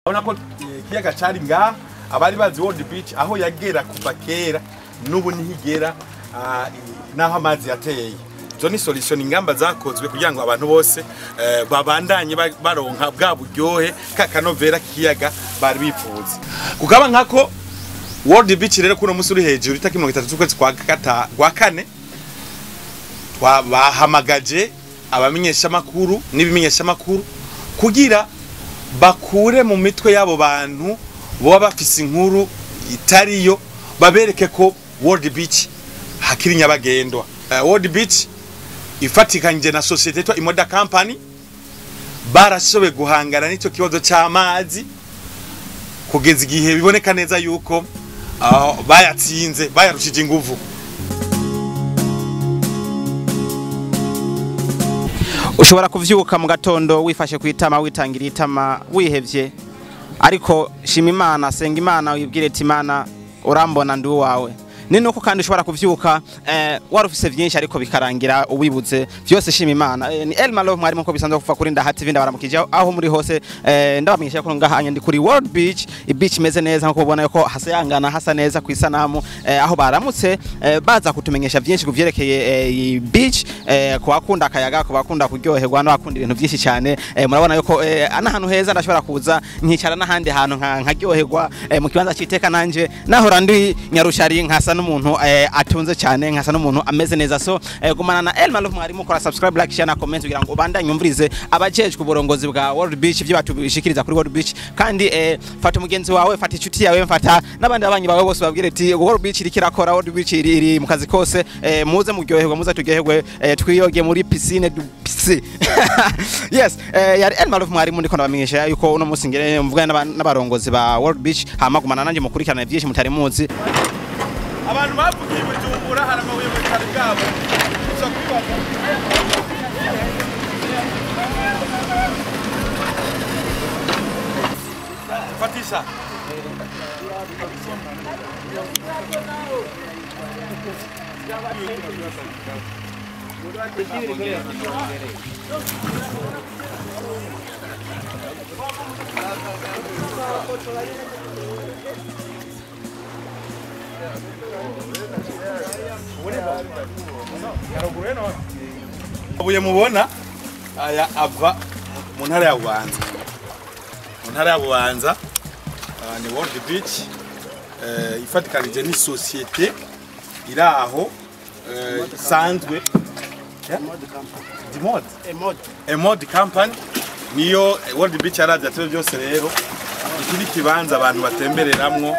Urabona ko ikiyaga cari ngaha abari bazi World Beach aho yagera kuva kera n'ubu nihigera naho amazi yateye. Zo ni solution ingamba zakozwe kugira ngo abantu bose babandanye baronka bwa buryohe kakanovera kiyaga bari bifuza. Kugaba nkako World Beach rero kuno musi uri hejuru itaki 30 z'ukwezi kwa kane bahamagaje abamenyesha makuru n'ibimenyesha makuru kugira bakure mu mitwe yabo bantu boba bafise inkuru itariyo babereke ko World Beach hakiri nyabagendwa. World Beach ifatikanye na societe to Imoda Company barashobe guhangana n'icyo kibazo cy'amazi kugeza igihe biboneka neza yuko bayatsinze bayarushije inguvu. Ushobora kuvyuka mu gatondo wifashe kwitama witangira itama wihevye ariko shima Imana senga Imana wibwire ati Imana urambona ndi wawe. Nino ko kandi ushobora kuvyuka warufise byinshi ariko bikarangira ubibuze byose shima Imana. Ni Elma Love mwari muko bisanzwe kuva kuri Ndaha TV ndabaramukije aho muri hose ndabamenyesha ko ngahanye ndi kuri World Beach. Beach imeze neza nko ubona yuko hasayangana hasa neza ku isanamu aho baramutse baza kutumenyesha byinshi kuvyerekeye beach ko akunda akayaga ko bakunda kuryoherwa no akunda ibintu byinshi cyane. Murabona yuko ana hanu heza ndashobora kuza nkicara n'ahandi hantu nkaryoherwa mu kibanza cyiteka nanje nahora ndi Nyarushari nkasa n'umuntu atunze cyane nkasa n'umuntu ameze neza. So gumana na Elma Love mwari mukora subscribe, like, share na comment kugira ngo ubandanye umvurize abajejwe uburongozi bwa World Beach ibyo batubishikiriza kuri World Beach. Kandi fata umugenzi wawe, fata icuti yawe, mfata n'abandi abanyi bawe bose babwire ati World Beach ikirakora, World Beach iri mu kazi kose, muze muryoherwe, muze turyoherwe, twiyoge muri piscine du piscine. Yes, yari Elma Love mwari muri ko nabamenyesha yuko uno musi ngere mvugana n'abarongozi ba World Beach hamagumana nanje mukurikirana byinshi mutari muzi. Abantu bavugiye Bujumbura haramabuye mu cyari bwabo uza kwibaza Fatisha Abuye mubona aya ava mu ntara ya Bubanza. Mu ntara ya Bubanza ni World Beach ifatikanije ni societe iraho sanzwe Emod Company niyo World Beach araza tebe byose rero ikindi kibanza abantu batembereramwo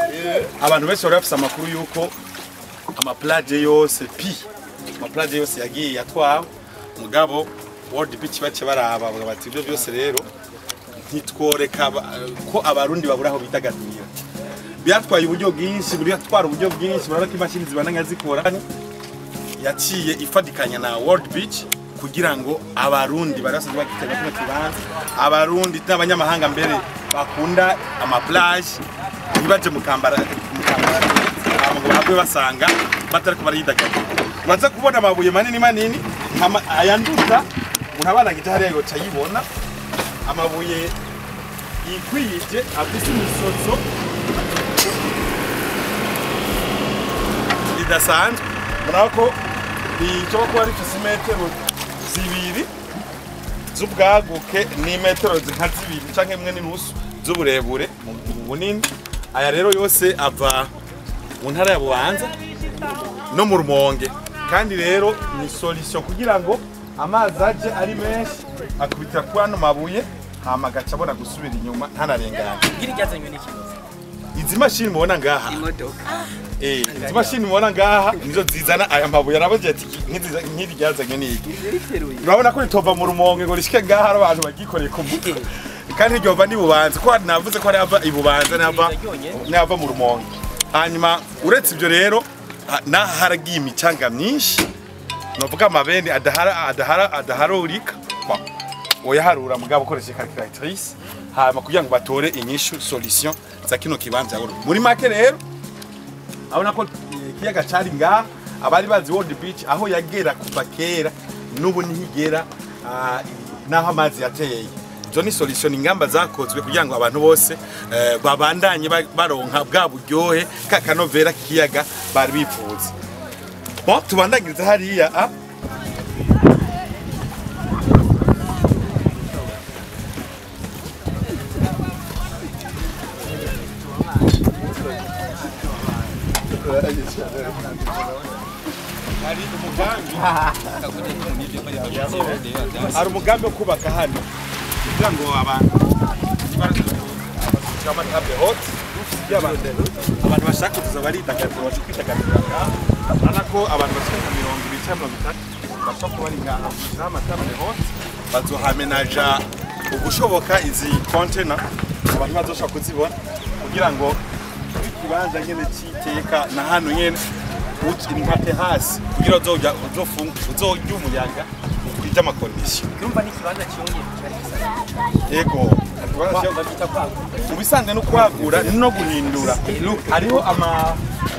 abantu bese bari bafise amakuru yuko amaplage yose amaplage yose yagiye yatwawe mugabo World Beach bace baraba bati ibyo byose rero ntitworeka ko abarundi baburaho bitagadurira byatwaye uburyo bwinshi buri yatwara uburyo bwinshi barako imashini zibananga zikora yaciye ifadikanya na World Beach kugira ngo abarundi barasanzwe bagitega kino kibanza abarundi n'abanyamahanga mbere bakunda amaplage nibaje mukambara ngo bagwe basanga batariko baridagadura baza kubona amabuye manini ayanduta urabana gitari yago cyayibona amabuye yikwije afise imisozo idasanzwe murako icyo ko ari metero zibiri z'ubwaguke ni metero nka zibiri canke imwe n'inusu z'uburebure mu bunini. Aya rero yose ava mu ntara ya Bubanza no mu Rumonge kandi rero ni solution kugira ngo amazi aje ari menshi akubita kwano mabuye hama gacabona gusubira inyuma ntanarengana. Giri cyazanywe n'ikibazo. Izi mashini mubona ngaha Imodoka. Izi mashini mubona ngaha nizo zizana aya mabuye arabaje ati nk'iri ryazanywe n'iki. Urabona ko itova mu Rumonge ngo rishike ngaha abantu bagikoreye ku mutwe. Kandi ryova ni Bubanza ko navuze ko ari ava ibubanza n'ava mu Rumonge. Hanyuma uretse ibyo rero haragiye imicanga myinshi novuga amabende adaharurika oya harura mugabo ukoresha calculatrice hama kugira ngo batore inyishu solution za kino kibanza muri make rero abona ko kiyaga cari ngaha abari bazi World Beach aho yagera kuva kera n'ubu nihigera naho amazi yateye izo ni solution ingamba zakozwe kugira ngo abantu bose babandanye baronka bwa buryohe kakanovera kiyaga bari bifuza. Bon tubandagiriza hariya hari umugambi wo kubaka hano kugira ngo abantu bashaka kuza baridagadura baje kwidagadura urabona ko abantu bashaka 20-30 bashaka kuba ari ngaha n'amatable hot bazohamenaja ugushoboka izi container abantu bazoshaka kuzibona kugira ngo ikibanza nyene citeka na hano nyene ucinkate hasi kugira uzojya umuyaga ufite amakondisiyo. Numva ni kibanza cyongeye yego ubisanzwe no kwagura no guhindura hariho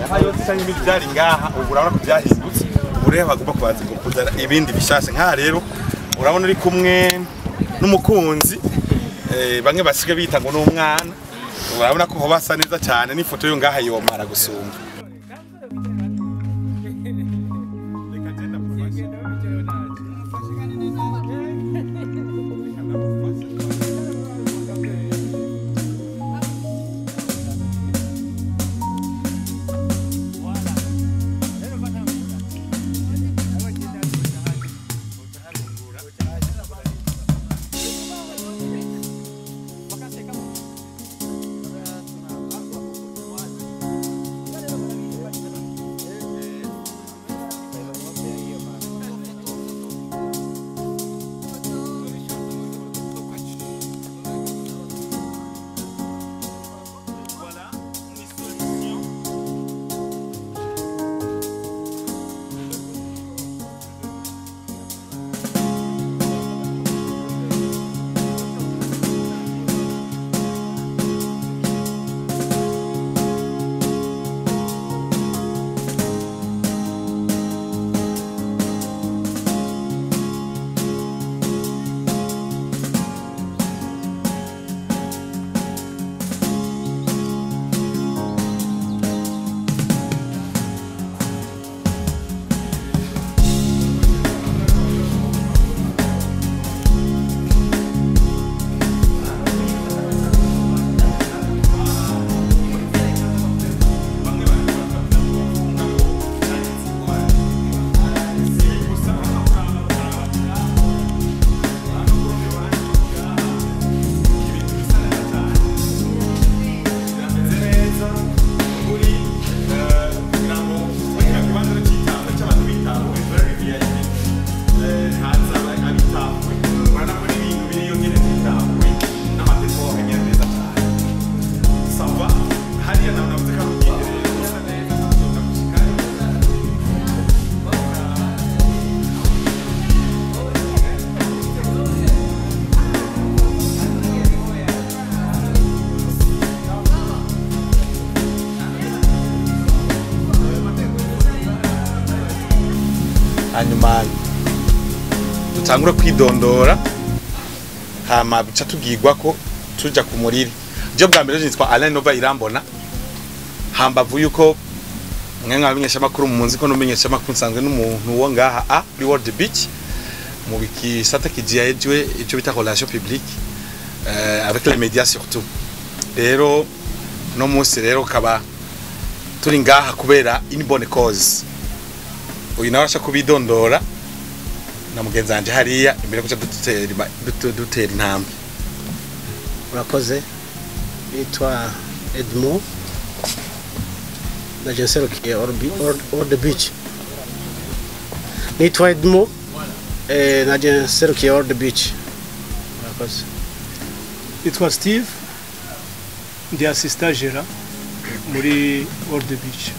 hayo cyangwa ibyari ngaha ubu urabona ko byahindutse ubu rero bagomba kubanza kuzana ibindi bishashe nka rero urabona uri kumwe n'umukunzi bamwe basige bita ngo n'umwana urabona ko basa neza cyane n'ifoto yo ngaha yomara gusumba. Hanyuma dutangura kwidondora hama bica tugirwa ko tuja ku muriri. Je bwa mbere nitwa Alain Nova Irambona hambavu yuko mwenga abamenyesha makuru munzi ko numenyesha makuru nsanzwe n'umuntu wo ngaha kuri World Beach mu bikisata kijejwe ico bita relation publique avec les médias surtout. Rero no munsi rero kaba turi ngaha kubera une bonne cause. Uyu nawe arashaka kubidondora na mugenzi wanje hariya imbere kuca dutera intambwe. Urakoze bitwa Edmo na Jensero ki or the beach. Nitwa Edmo na Jensero ki or the beach. Urakoze. Nitwa Steve ndi assistant gérant muri World Beach.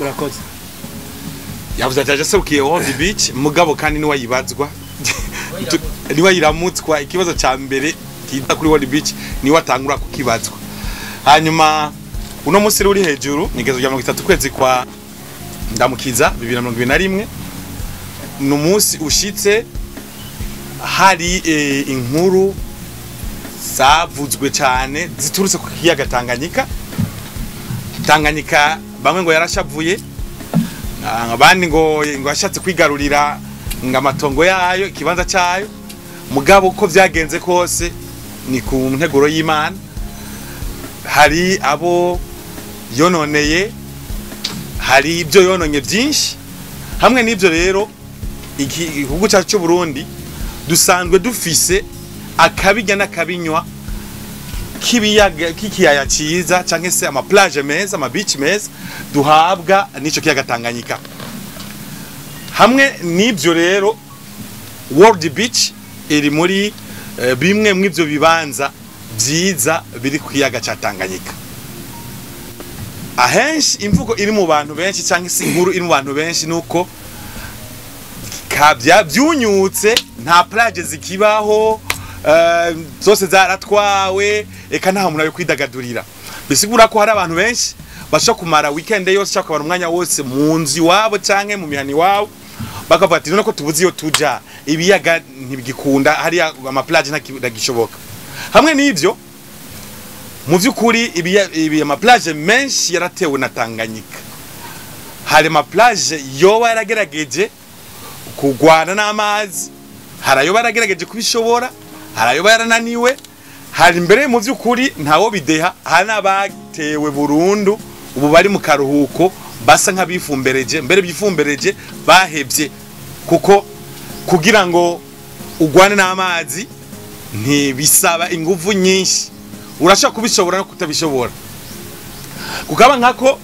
Urakoze. Yavuze ati aserukiye World Beach mugabo kandi ni wayibazwa ni wayiramutswa ikibazo ca mbere kiza kuri World Beach ni watangura kukibazwa. Hanyuma uno munsi uri hejuru nigezo rya 30 kwezi kwa ndamukiza 2021 no munsi ushitse hari inkuru zavuzwe cyane ziturutse ku kiyaga Tanganyika. Tanganyika bamwe ngo yarashavuye, abandi ngo yashatse kwigarurira ngamatongo yayo, ikibanza cyayo. Mugabo uko byagenze kose ni ku nteguro y'Imana. Hari abo yononeye, hari ibyo yononye byinshi. Hamwe n'ibyo rero igihugu cyacu cy'u Burundi dusanzwe dufise akabijya n'akabinywa kibiyaga kikiyaya cyiza cyangwa se ama plage meza, ama beach meza duhabwa n'ico kiyaga Tanganyika. Hamwe n'ibyo rero World Beach iri muri bimwe mw'ibyo bibanza byiza biri ku kiyaga cya Tanganyika. Ahenshi imvugo iri mu bantu benshi cyangwa se inkuru iri mu bantu benshi nuko kabya byunyutse, nta plage zikibaho, zose zaratwawe, eka nta muntu yo kwidagadurira. Bisigura ko hari abantu benshi basha kumara weekend yose cyangwa abantu umwanya wose mu nzi wabo cyangwa mu mihani wabo, bakavuga ati none ko tubuzi yo tuja ibiyaga ntibigikunda, hari ama plage ntagishoboka. Hamwe n'ibyo mu by'ukuri ibi ama plage menshi yaratewe na Tanganyika. Hari ama plage yoba yaragerageje kugwana n'amazi, hari ayo baragerageje kubishobora, hari ayo barananiwe, hari imbere mu by'ukuri ntawo bideha, hari n'abatewe burundu ubu bari mu karuhuko basa nk'abifumbereje, mbere byifumbereje bahebye, kuko kugira ngo ugwane n'amazi ntibisaba ingufu nyinshi, urashaka kubishobora no kutabishobora. Kukaba nkako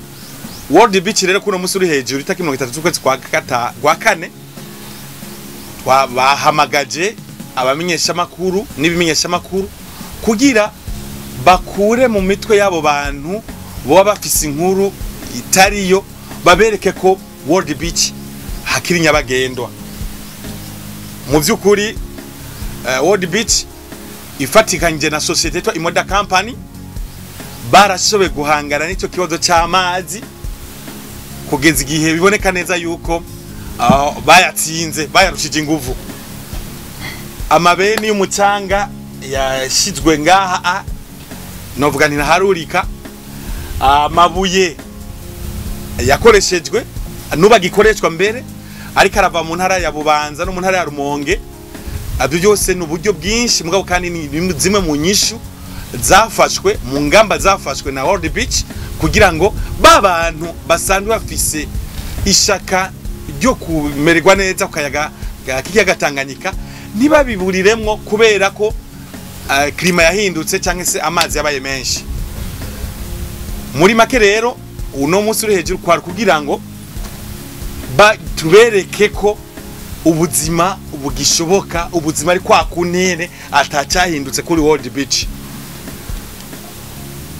World Beach rero kuno musi uri hejuru itaki 30 z'ukwezi kwa kane bahamagaje abamenyesha makuru n'ibimenyesha makuru kugira bakure mu mitwe yabo bantu bo bafise inkuru itariyo, babereke ko World Beach hakiri nyabagendwa. Mu by'ukuri World Beach ifatikanye na societe to Imoda Company barashobe guhangana n'icyo kibazo cy'amazi kugeza igihe biboneka neza yuko bayatsinze, bayarushije inguvu. Amabeni y'umucanga yashizwe ngaha novuga nti naharurika, amabuye yakoreshejwe nuba gikoreshwa mbere ariko arava mu ntara ya Bubanza no mu ntara ya Rumonge. Abyo byose n'uburyo bwinshi, mugabo kandi ni zimwe mu nyishu zafashwe mu ngamba zafashwe na World Beach kugira ngo babantu basanzwe bafise ishaka ryo kumererwa neza kukayaga kiyaga Tanganyika ntibabiburiremwo kubera ko klima yahindutse cyangwa se amazi yabaye menshi. Muri make rero uno musi uri hejuru kwari kugira ngo tubereke ko ubuzima bugishoboka, ubuzima ari kwa kunene atacyahindutse kuri World Beach.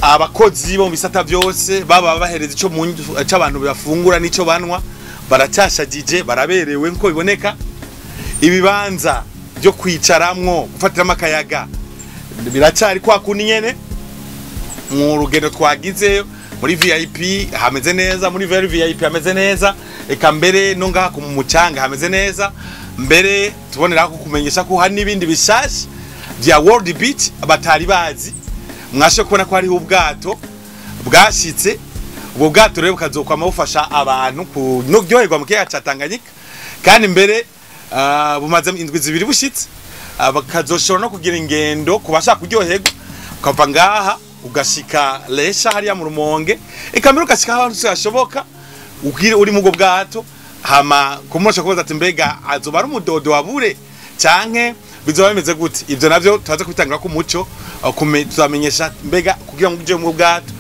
Abakozi bo mu bisata byose baba bahereza ico abantu bafungura n'ico banwa baracyashagije, baraberewe nko biboneka. Ibibanza byo kwicaramwo gufatiramo akayaga biracyari kwa kunene. Mu rugendo twagize muri VIP hameze neza, muri VIP hameze neza, eka mbere no ngaha ku mucanga hameze neza. Mbere tubonera ko kumenyesha ko hari nibindi bishashi vya World Beach abatari bazi. Mwashe kubona ko hari ubwato bwashitse, ubwo bwato rero bukazokwa mufasha abantu kuryoherwa mu kiyaga cya Tanganyika, kandi mbere bumaze indwi zibiri bushitse, bakazoshobora no kugira ingendo kubasha kuryoherwa, ukava ngaha ugashika Lesha hariya mu Rumonge, eka mbere ugashika ahantu cyashoboka uri mu bwato. Hama kumurasha kubaza ati mbega azoba ari umudodo wabure canke bizoba bimeze gute. Ivyo navyo tuzaze kubitangira ku muco, tuzamenyesha mbega kugira ngo uje mu bwato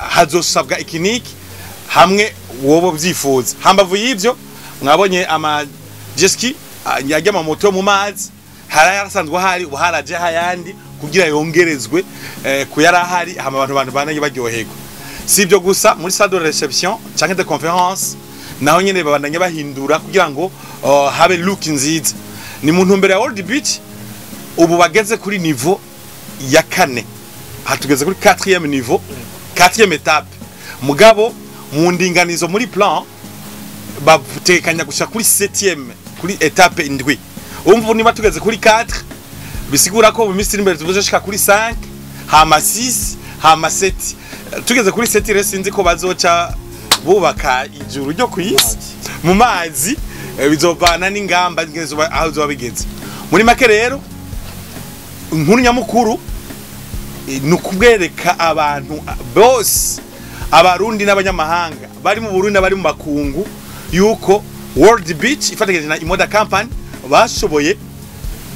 hazosabwa ikiniki hamwe wobo byifuza. Hambavu y'ivyo mwabonye ama jeski yajya mu moto mu mazi, harasanzwe hari ubuharaje hayandi kugira yongerezwe kuyarahari, hama abantu bananye baryoherwa. Si ibyo gusa muri salle de reception canke de conférence naho nyene babandanye bahindura kugira ngo habe look nziza. Ni mu ntumbero ya World Beach ubu bageze kuri niveau ya 4, hatugeze kuri 4e niveau, 4e étape. Mugabo mu ndinganizo muri plan batekanya gusha kuri 7e, kuri étape indwi. Umvu niba tugeze kuri 4 bisigura ko mu minsi iri imbere tuzoshika kuri 5 hama 6 hama 7 tugeze kuri 7 rero sinzi ko bazoca bubaka ijuru ryo kuyisi mu mazi bizovana n'ingamba aho zoba bigeze muri make rero inkuru nyamukuru nukubwereka abantu bose abarundi n'abanyamahanga bari mu Burundi bari mu makungu yuko World Beach ifatikanye na Imoda Company bashoboye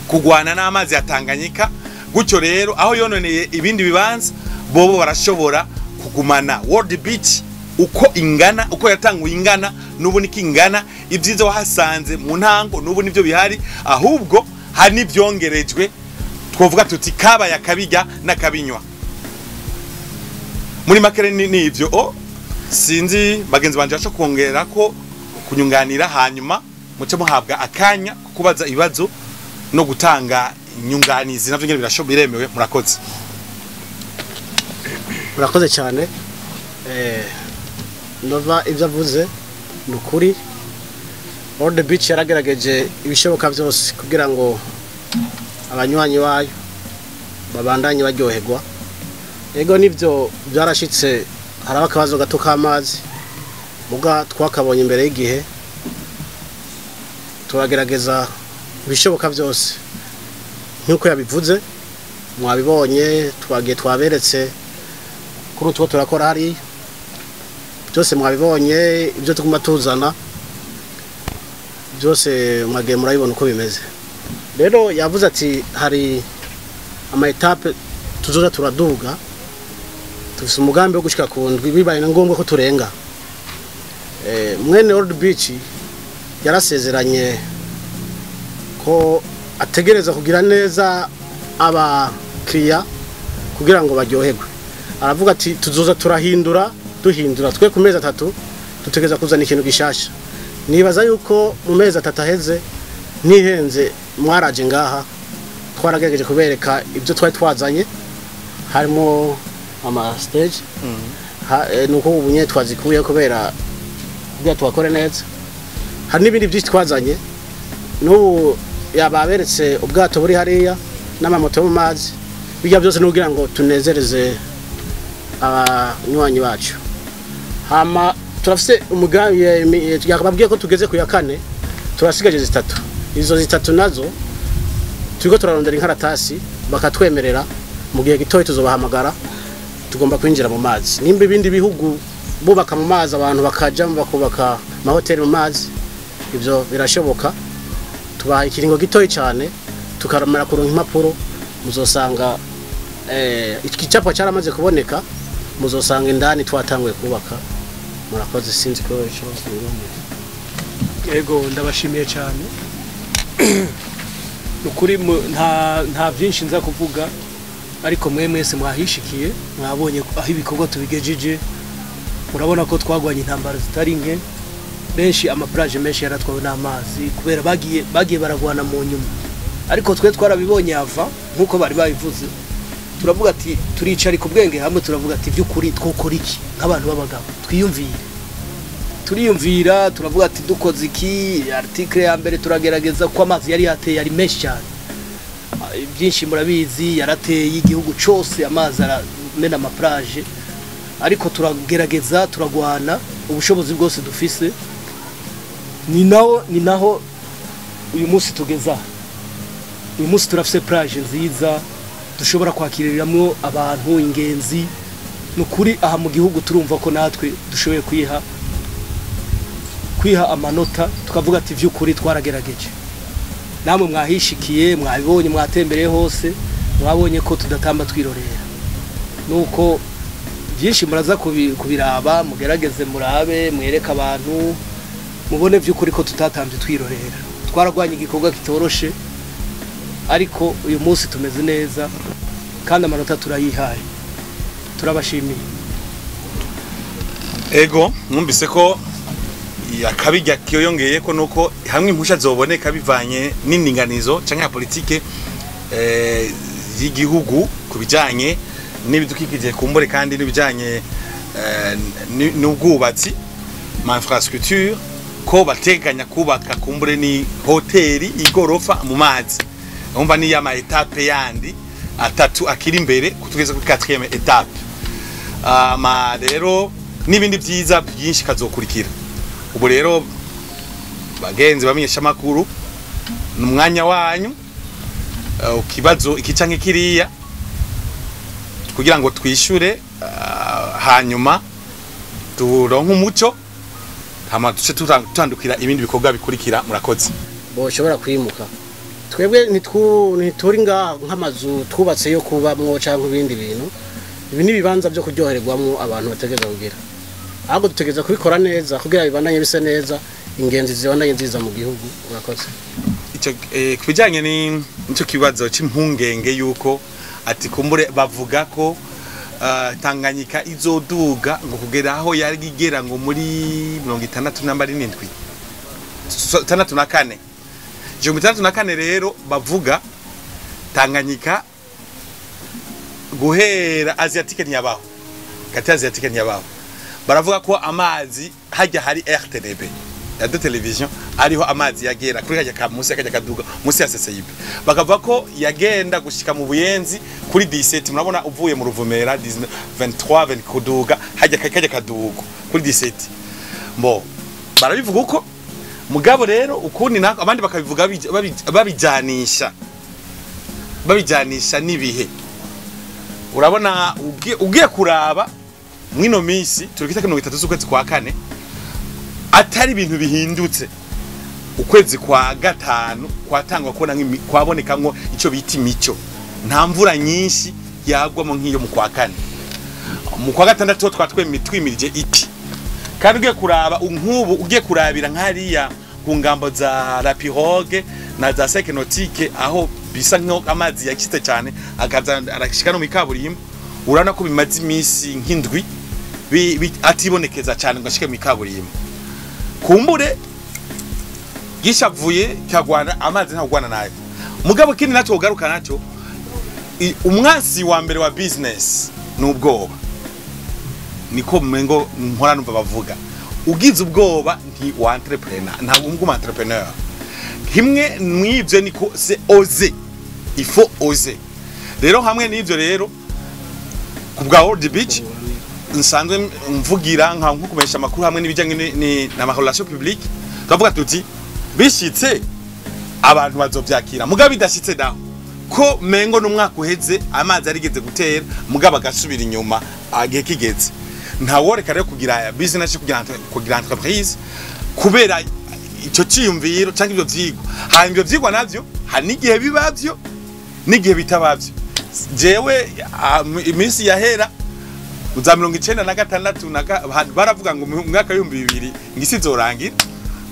kugwana n'amazi ya Tanganyika gutyo rero aho yononeye ibindi bibanza bobo barashobora kugumana World Beach uko ingana uko yatanguye ingana nubu nikingana ibyiza wahasanze mu ntango nubu nivyo bihari ahubwo hari nivyongerejwe twovuga tuti kaba yakabijya nakabinywa muri makere ni ivyo sinzi bagenzi banje bacho kongera ko kunyunganira hanyuma muce muhabwa akanya kubaza ibibazo no gutanga inyunganizi navyo ngene biremewe murakoze murakoze cyane Nova ibyo avuze nukuri World Beach yaragerageje ibishoboka byose kugira ngo abanywanyi bayo babandanye baryoherwa ego nivyo byarashitse haraba akabazo gato k'amazi muga twakabonye imbere y'igihe turagerageza ibishoboka byose nkuko yabivuze mwabibonye twagiye twaberetse kuri utwo turakora hari byose mwabibonye ibyo tuguma tuzana byose mwagiye murabibona uko bimeze rero yavuze ati hari ama etape tuzoza turaduga tufise umugambi wo gushika ku ndwi bibaye na ngombwa ko turenga mwene World Beach yarasezeranye ko ategereza kugira neza abakiriya kugira ngo baryoherwe aravuga ati tuzoza duhindura twe ku mezi 3 tutegeza kuzana ikintu gishasha nibaza yuko mu mezi 3 aheze nihenze mwaraje ngaha twaragerageje kubereka ibyo twari twazanye harimo ama stage nuko ubunye twazikuye kubera bya twakore neza hari n'ibindi byinshi twazanye n'ubu yababeretse ubwato buri hariya n'amamoto mu mazi bijya byose nugira ngo tunezereze abanywanyi bacu hama turafise umugambi yakababwiye ko tugeze ku ya 4 turasigaje 3 izo 3 nazo turiko turarondera inkaratasi bakatwemerera mu gihe gitoyi tuzobahamagara tugomba kwinjira mu mazi nimba ibindi bihugu bubaka mu mazi abantu bakaja bakubaka mahoteli mu mazi ivyo birashoboka tubaha ikiringo gitoyi cyane tukaramara kuronka impapuro muzosanga ikicapo cyaramaze kuboneka muzosanga indani twatanguye kubaka murakoze sinzi ko cyose yego ndabashimiye cyane nukuri nta byinshi nza kuvuga ariko mwese mwahishikiye mwabonye aho ibikorwa tubigejeje murabona ko twagwanye intambara zitari nke benshi amaplage menshi yaratwawe n'amazi kubera bagiye baragwana mu nyuma ariko twe twarabibonye ava nkuko bari babivuze turavuga ati turicari ku bwenge hamwe turavuga ati by'ukuri twokora iki nk'abantu b'abagabo turiyumvira turavuga ati dukoze iki article ya mbere turagerageza ko amazi yari yateye ari menshi cyane byinshi murabizi yarateye igihugu cyose amazi aramena amaplage ariko turagerageza turagwana ubushobozi bwose dufise ni naho uyu munsi tugeza uyu munsi turafise plage nziza dushobora kwakiriramwo abantu ingenzi nukuri aha mu gihugu turumva ko natwe dushoboye kwiha amanota tukavuga ati vy'ukuri twaragerageje namwe mwahishikiye mwabibonye mwatembereye hose mwabonye ko tudatamba twirorera nuko byinshi muraza kubiraba mugerageze murabe mwereka abantu mubone vy'ukuri ko tutatambye twirorera twaragwanye igikorwa kitoroshe ariko uyu munsi tumeze neza kandi amanota turayihaye turabashimiye ego mwumvise ko yakabijya kiyongeye ko nuko hamwe impusha zoboneka bivanye n'indinganizo canke ya politike y'igihugu kubijanye n'ibidukikije kumbure kandi n'ibijanye n'ubwubatsi ma infrastructure ko bateganya kubaka kumbure ni hoteli igorofa mu mazi umva ni ya ma etape yandi atatu akiri imbere kutugeza kuri 4e etape ma rero nibindi byiza byinshi kazokurikira ubu rero bagenzi bamenyesha makuru numwanya wanyu ukibazo ikicanke kiriya kugira ngo twishure hanyuma turonke umuco hama duce tutandukira ibindi bikorwa bikurikira murakoze boshobora kwimuka twebwe ntituri ngaha nk'amazu twubatse yo kubamwo cyangwa ibindi bintu ibi ni bibanza byo kuryohererwamo abantu bategeza kugira ahubwo dutegeza kubikora neza kugira bibandanye bise neza ingenzi zibandanye nziza mu gihugu murakoze icyo kubijanye n'icyo kibazo cy'impungenge yuko ati kumbure bavuga ko Tanganyika izoduga ngo kugera aho yari igera ngo muri 67 64 64 rero bavuga Tanganyika guhera Asiatique ntiyabaho kati Asiatique ntiyabaho baravuga ko amazi hajya hari RTNB ya de television ariho amazi yagera kuri hajya ka musi akajya kaduga musi ya CCIB bakavuga ko yagenda gushika mu Buyenzi kuri 17 murabona uvuye mu Ruvumera 23 kuduga hajya kajya kadugo kuri 17 mbo barabivuga uko mugabo rero ukundi nako abandi bakabivuga babijanisha nibihe urabona ugiye kuraba mwino misi turikita 3 z'ukwezi kwa kane atari ibintu bihindutse ukwezi kwa gatanu kwatangwa kubona kwabonekamwo ico bita imico nta mvura nyinshi yagwa mu nkiyo mu kwa kane mu kwa gatandatu twatwimirije iki kandi ugiye kuraba unkubu ugiye kurabira nkariya ku ngambo za La Pirogue na za Sec Nautique aho bisa nko amazi yakiste cyane akaza arashika no mikaburimbo urana ko bimaze imisi nk'indwi atibonekeza cyane ngo ashike mikaburimbo kumbure gishavuye cyagwana amazi ntagwana nayo mugabo kindi naco ugaruka naco umwansi wa mbere wa business n'ubwoba niko mmengo nkora numva bavuga ugize ubwoba nti wa entrepreneur nta umwe entrepreneur himwe mwivyo niko c'est oser il faut oser rero hamwe n'ivyo rero kubwa World Beach nsanzwe mvugira nka nkukumesha makuru hamwe n'ibijanye na relation publique twavuga tuti bishitse abantu bazovyakira mugabo bidashitse daho ko mengo n'umwaka uheze amazi arigeze gutera mugabo agasubira inyuma agiye kigeze nta woreka rero kugira business kugira entreprise kubera ico ciyumviro cyangwa ivyo vyigwa hanyuma vyigwa navyo hani gihe bibavyo n'igihe bitabavyo jewe iminsi yahera uza 1996 baravuga ngo mu mwaka w'2000 ngisi zorangira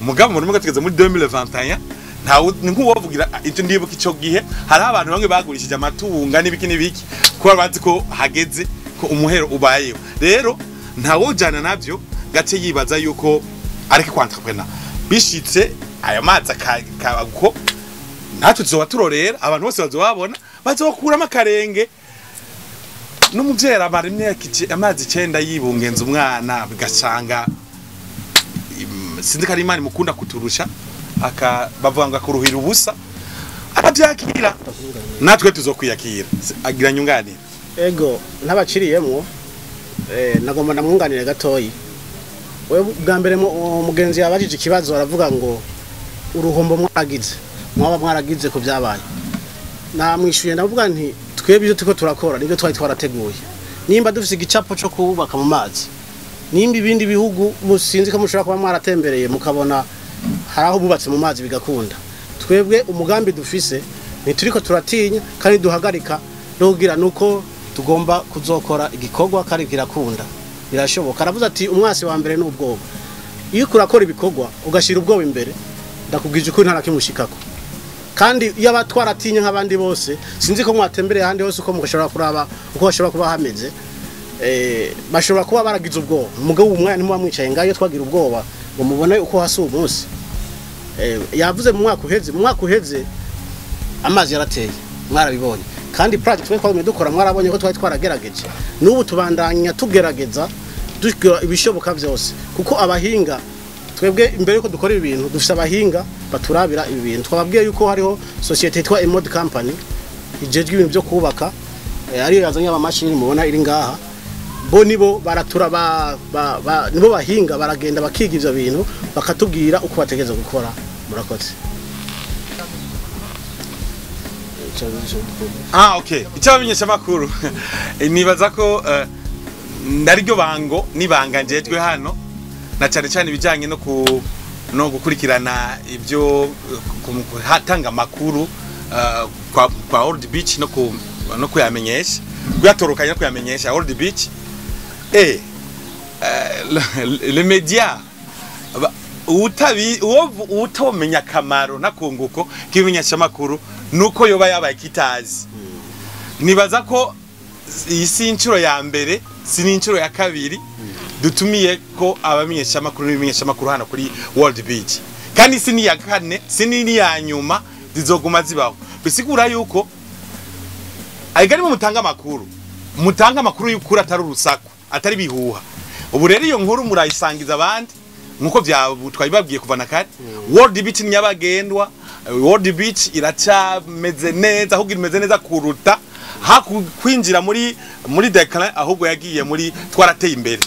umugabo muri mwe tugeze muri 2021 ntawo nkuwovugira icyo ndibuka ico gihe hari abantu bamwe bagurishije amatunga n'ibiki ko bazi ko hageze ko umuhero ubayeho rero ntawo jana navyo gace yibaza yuko areke kwa entrepreneur bishitse aya mazi akako natwe tuzoba turorera abantu bose bazobabona bazokuramo akarenge n'umuvyera barimye amazi 9 yibungenza umwana bigacanga sindika Imana mukunda kuturusha bavuga ngo akuruhira ubusa abavyakira natwe tuzokwiyakira agira nyunganira ego ntabaciriyemwo nagomba namwunganire gatoyi we bwa mbere mugenzi yabajije ikibazo aravuga ngo uruhombo mwaragize ko byabaye namwishuye ndavuga nti twebwe ibyo tuko turakora nibyo twari twarateguye nimba dufise igicapo cyo kubaka mu mazi nimba ibindi bihugu musinzi ko mushobora kuba mwaratembereye mukabona haraho bubatse mu mazi bigakunda twebwe umugambi dufise nituriko turatinya kandi duhagarika no kugira nuko tugomba kuzokora igikorwa kandi kirakunda birashoboka aravuze ati umwasi wa mbere n'ubwoba iyo kurakora ibikorwa ugashira ubwoba imbere ndakubwije ko ntara kimushikako kandi iyo abatwaratinya nk'abandi bose sinzi ko mwatembereye handi hose uko mugashobora kuraba uko bashobora kuba hameze bashobora kuba baragize ubwoba umugabo umwana nimwe wamwicaye ngayo twagira ubwoba ngo mubone uko hasi umunsi yavuze mu mwaka uheze amazi yarateye mwarabibonye kandi project twe twamye dukora mwarabonye ko twari twaragerageje n'ubu tubandanya tugerageza dukora ibishoboka byose kuko abahinga twebwe imbere yuko dukora ibi bintu dufite abahinga baturabira ibi bintu twababwiye yuko hariho societe yitwa Emod Company ijejwe ibintu byo kubaka ariyo yazanye amamashini mubona iri ngaha bo nibo baratura nibo bahinga baragenda bakiga ivyo bintu bakatubwira uko bategeza gukora murakoze. Okay, icabamenyesha makuru nibaza ko ndaryo bango nibanga njejwe hano na cyane cyane bijanye no gukurikirana ibyo hatanga makuru kwa Old Beach no kuyamenyesha kuyatoroka kuyamenyesha Old Beach le media utomenya kamaro nakunguko kimenyesha makuru nuko yoba yabaye kitazi. Nibaza ko isi incuro ya mbere si incuro ya kabiri dutumiye ko abamenyesha makuru n'ibimenyesha makuru hano kuri World Beach, kandi si ni ya kane si ni ya nyuma zizoguma zibaho. Bisigura yuko ayigari mu mutanga makuru y'ukuri atari urusaku atari bihuha. Ubu rero iyo nkuru murayisangiza abandi nkuko twabibabwiye kuva na kare. World Beach ni yabagendwa, World Beach iracameze neza ahubwo imeze neza kuruta kwinjira muri decline ahubwo yagiye muri twarateye imbere.